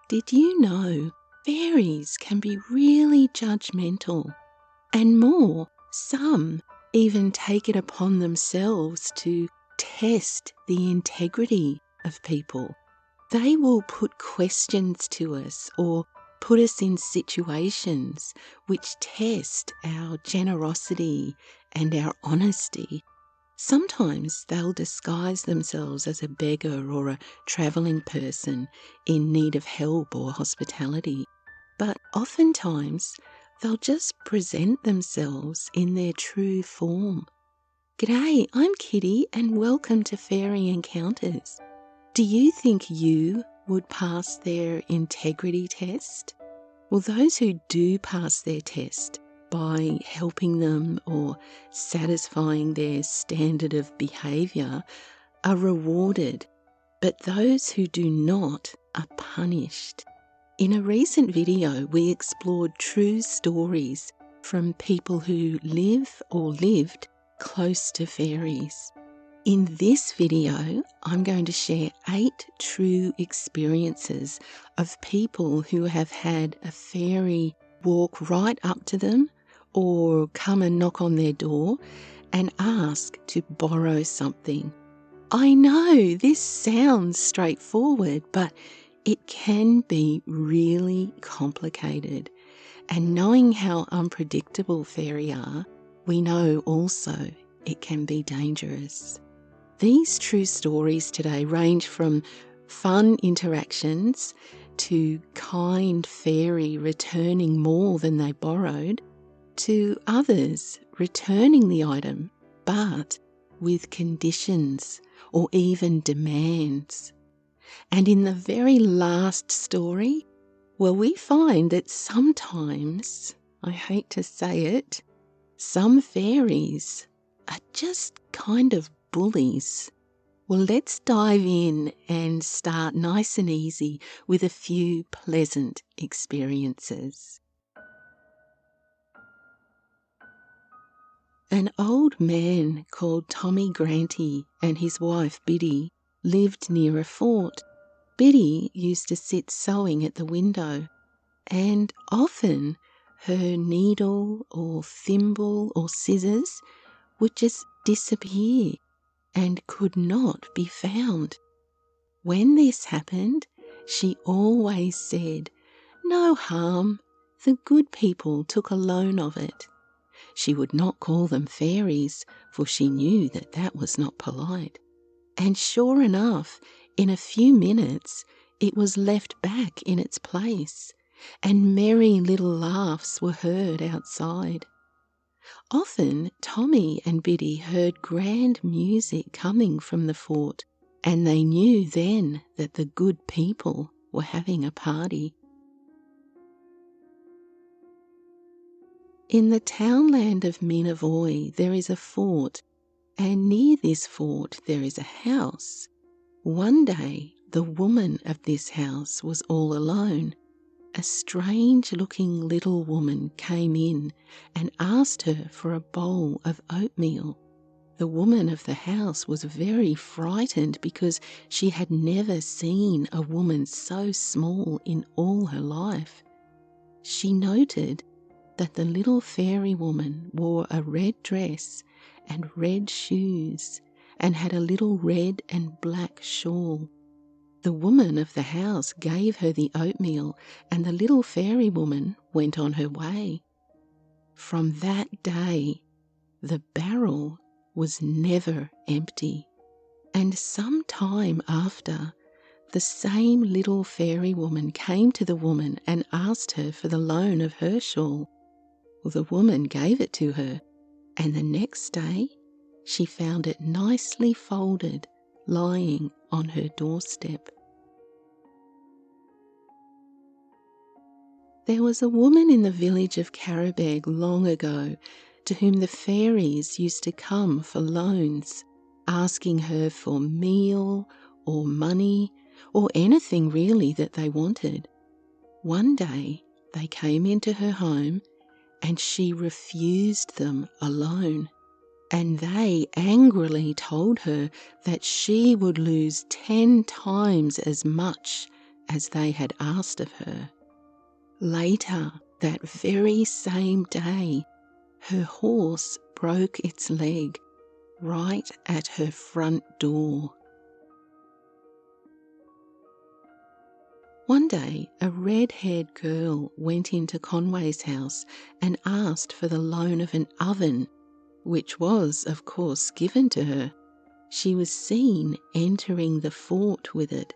Did you know fairies can be really judgemental? And more, some even take it upon themselves to test the integrity of people. They will put questions to us or put us in situations which test our generosity and our honesty. Sometimes they'll disguise themselves as a beggar or a travelling person in need of help or hospitality. But oftentimes they'll just present themselves in their true form. G'day, I'm Kitty and welcome to Fairy Encounters. Do you think you would pass their integrity test? Well, those who do pass their test by helping them or satisfying their standard of behaviour are rewarded, but those who do not are punished. In a recent video, we explored true stories from people who live or lived close to fairies. In this video, I'm going to share 8 true experiences of people who have had a fairy walk right up to them or come and knock on their door and ask to borrow something. I know this sounds straightforward, but it can be really complicated. And knowing how unpredictable fairy are, we know also it can be dangerous. These true stories today range from fun interactions to kind fairy returning more than they borrowed, to others returning the item but with conditions or even demands. And in the very last story, well, we find that sometimes, I hate to say it, some fairies are just kind of bullies. Well, let's dive in and start nice and easy with a few pleasant experiences. An old man called Tommy Granty and his wife Biddy lived near a fort. Biddy used to sit sewing at the window, and often her needle or thimble or scissors would just disappear and could not be found. When this happened, she always said, "No harm, the good people took a loan of it." She would not call them fairies, for she knew that that was not polite. And sure enough, in a few minutes, it was left back in its place, and merry little laughs were heard outside. Often Tommy and Biddy heard grand music coming from the fort, and they knew then that the good people were having a party. In the townland of Minavoy there is a fort, and near this fort there is a house. One day the woman of this house was all alone. A strange-looking little woman came in and asked her for a bowl of oatmeal. The woman of the house was very frightened because she had never seen a woman so small in all her life. She noted that the little fairy woman wore a red dress and red shoes and had a little red and black shawl. The woman of the house gave her the oatmeal, and the little fairy woman went on her way. From that day, the barrel was never empty, and some time after, the same little fairy woman came to the woman and asked her for the loan of her shawl. Well, the woman gave it to her, and the next day she found it nicely folded, lying on her doorstep. There was a woman in the village of Carabeg long ago to whom the fairies used to come for loans, asking her for meal or money or anything really that they wanted. One day they came into her home and she refused them a loan, and they angrily told her that she would lose 10 times as much as they had asked of her. Later, that very same day, her horse broke its leg right at her front door. One day, a red-haired girl went into Conway's house and asked for the loan of an oven, which was, of course, given to her. She was seen entering the fort with it,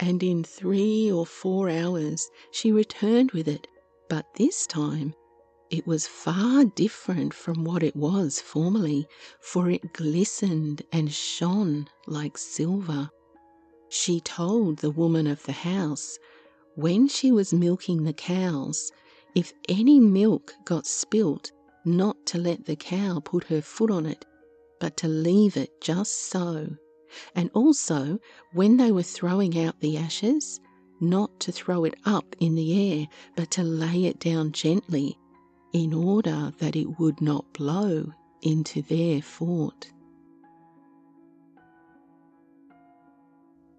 and in 3 or 4 hours she returned with it, but this time it was far different from what it was formerly, for it glistened and shone like silver. She told the woman of the house, when she was milking the cows, if any milk got spilt, not to let the cow put her foot on it, but to leave it just so. And also, when they were throwing out the ashes, not to throw it up in the air, but to lay it down gently, in order that it would not blow into their fort.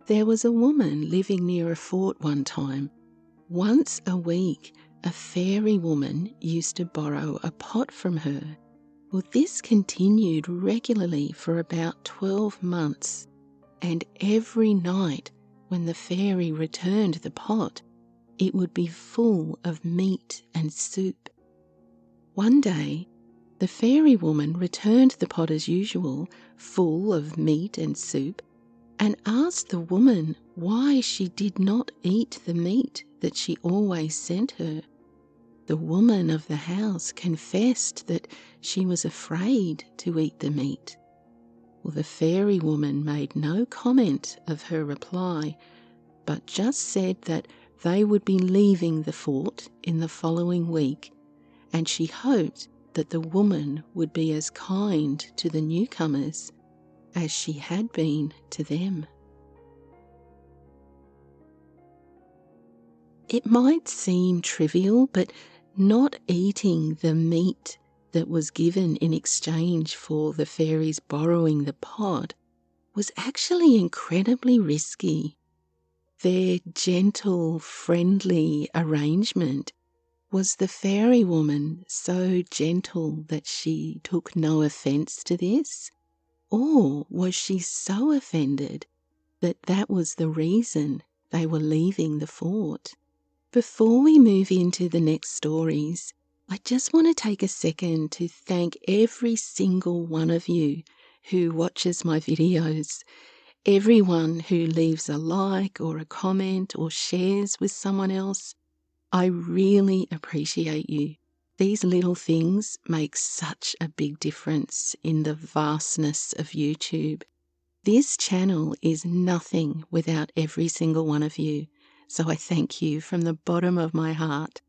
There was a woman living near a fort one time. Once a week, a fairy woman used to borrow a pot from her. Well, this continued regularly for about 12 months, and every night when the fairy returned the pot, it would be full of meat and soup. One day, the fairy woman returned the pot as usual, full of meat and soup, and asked the woman why she did not eat the meat that she always sent her. The woman of the house confessed that she was afraid to eat the meat. Well, the fairy woman made no comment of her reply, but just said that they would be leaving the fort in the following week, and she hoped that the woman would be as kind to the newcomers as she had been to them. It might seem trivial, but not eating the meat that was given in exchange for the fairies borrowing the pot was actually incredibly risky. Their gentle, friendly arrangement. Was the fairy woman so gentle that she took no offence to this? Or was she so offended that that was the reason they were leaving the fort? Before we move into the next stories, I just want to take a second to thank every single one of you who watches my videos, everyone who leaves a like or a comment or shares with someone else. I really appreciate you. These little things make such a big difference in the vastness of YouTube. This channel is nothing without every single one of you, so I thank you from the bottom of my heart.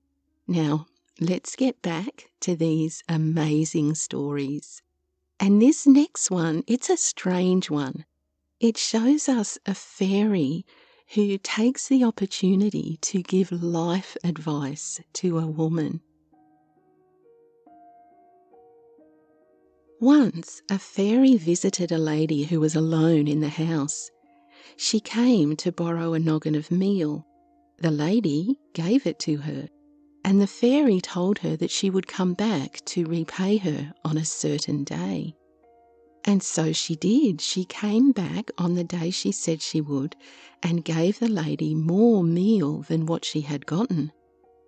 Now, let's get back to these amazing stories. And this next one, it's a strange one. It shows us a fairy who takes the opportunity to give life advice to a woman. Once, a fairy visited a lady who was alone in the house. She came to borrow a noggin of meal. The lady gave it to her, and the fairy told her that she would come back to repay her on a certain day. And so she did. She came back on the day she said she would and gave the lady more meal than what she had gotten.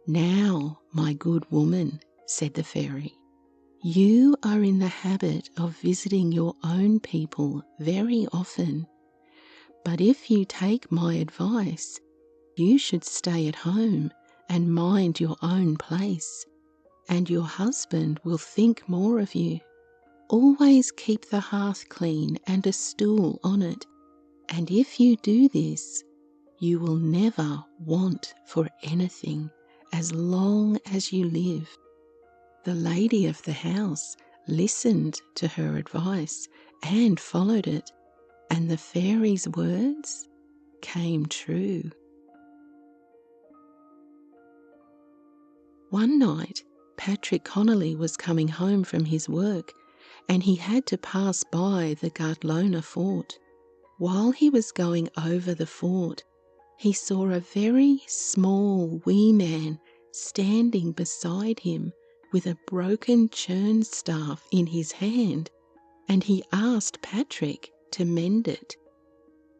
"Now, my good woman," said the fairy, "you are in the habit of visiting your own people very often. But if you take my advice, you should stay at home and mind your own place, and your husband will think more of you. Always keep the hearth clean and a stool on it, and if you do this, you will never want for anything as long as you live." The lady of the house listened to her advice and followed it, and the fairy's words came true. One night, Patrick Connolly was coming home from his work, and he had to pass by the Gardlona fort. While he was going over the fort, he saw a very small wee man standing beside him with a broken churn staff in his hand, and he asked Patrick to mend it.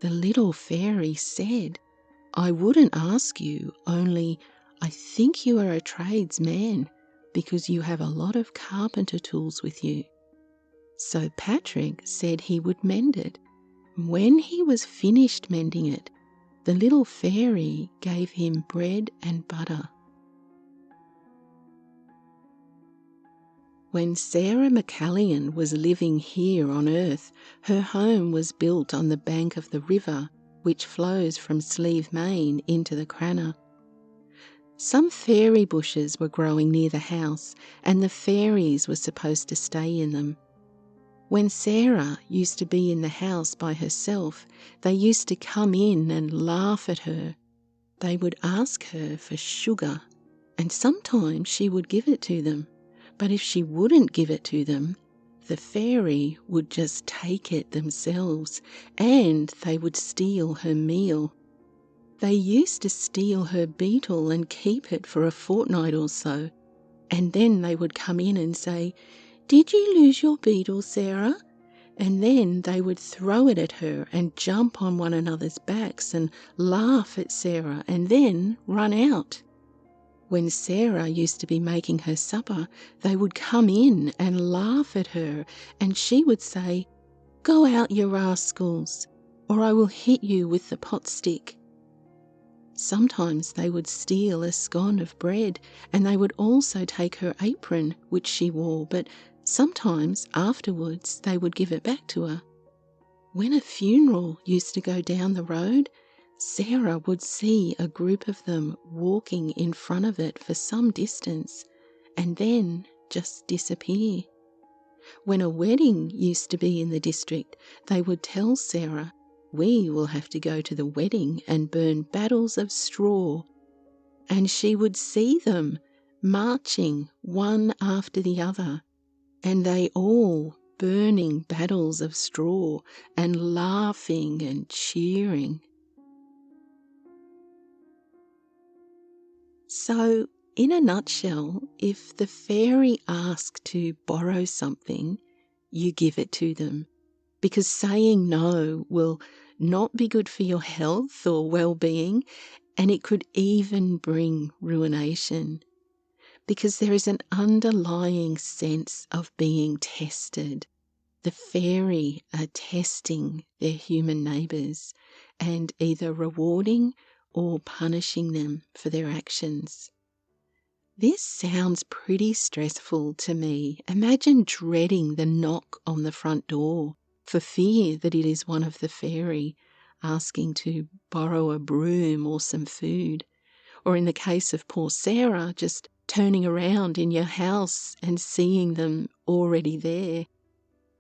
The little fairy said, "I wouldn't ask you, only I think you are a tradesman because you have a lot of carpenter tools with you." So Patrick said he would mend it. When he was finished mending it, the little fairy gave him bread and butter. When Sarah McCallion was living here on earth, her home was built on the bank of the river which flows from Slieve Main into the Cranna. Some fairy bushes were growing near the house, and the fairies were supposed to stay in them. When Sarah used to be in the house by herself, they used to come in and laugh at her. They would ask her for sugar, and sometimes she would give it to them. But if she wouldn't give it to them, the fairy would just take it themselves, and they would steal her meal. They used to steal her beetle and keep it for a fortnight or so, and then they would come in and say, "Did you lose your beetle, Sarah?" And then they would throw it at her and jump on one another's backs and laugh at Sarah and then run out. When Sarah used to be making her supper, they would come in and laugh at her, and she would say, "Go out, you rascals, or I will hit you with the pot stick." Sometimes they would steal a scone of bread, and they would also take her apron, which she wore, but sometimes afterwards they would give it back to her. When a funeral used to go down the road, Sarah would see a group of them walking in front of it for some distance and then just disappear. When a wedding used to be in the district, they would tell Sarah, "We will have to go to the wedding and burn battles of straw." And she would see them marching one after the other, and they all burning battles of straw and laughing and cheering. So, in a nutshell, if the fairy asks to borrow something, you give it to them, because saying no will not be good for your health or well-being, and it could even bring ruination, because there is an underlying sense of being tested. The fairy are testing their human neighbours and either rewarding or punishing them for their actions. This sounds pretty stressful to me. Imagine dreading the knock on the front door for fear that it is one of the fairy asking to borrow a broom or some food. Or in the case of poor Sarah, just turning around in your house and seeing them already there.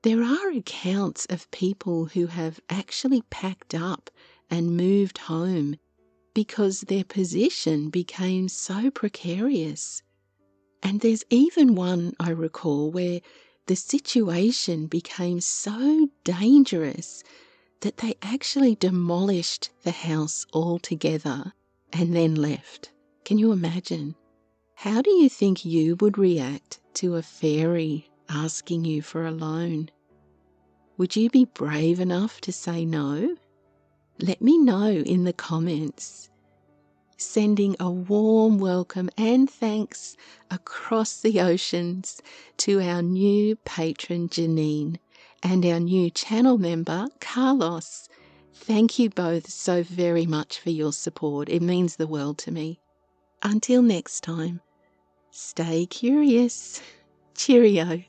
There are accounts of people who have actually packed up and moved home because their position became so precarious. And there's even one I recall where the situation became so dangerous that they actually demolished the house altogether and then left. Can you imagine? How do you think you would react to a fairy asking you for a loan? Would you be brave enough to say no? Let me know in the comments. Sending a warm welcome and thanks across the oceans to our new patron Janine and our new channel member Carlos. Thank you both so very much for your support. It means the world to me. Until next time, stay curious. Cheerio.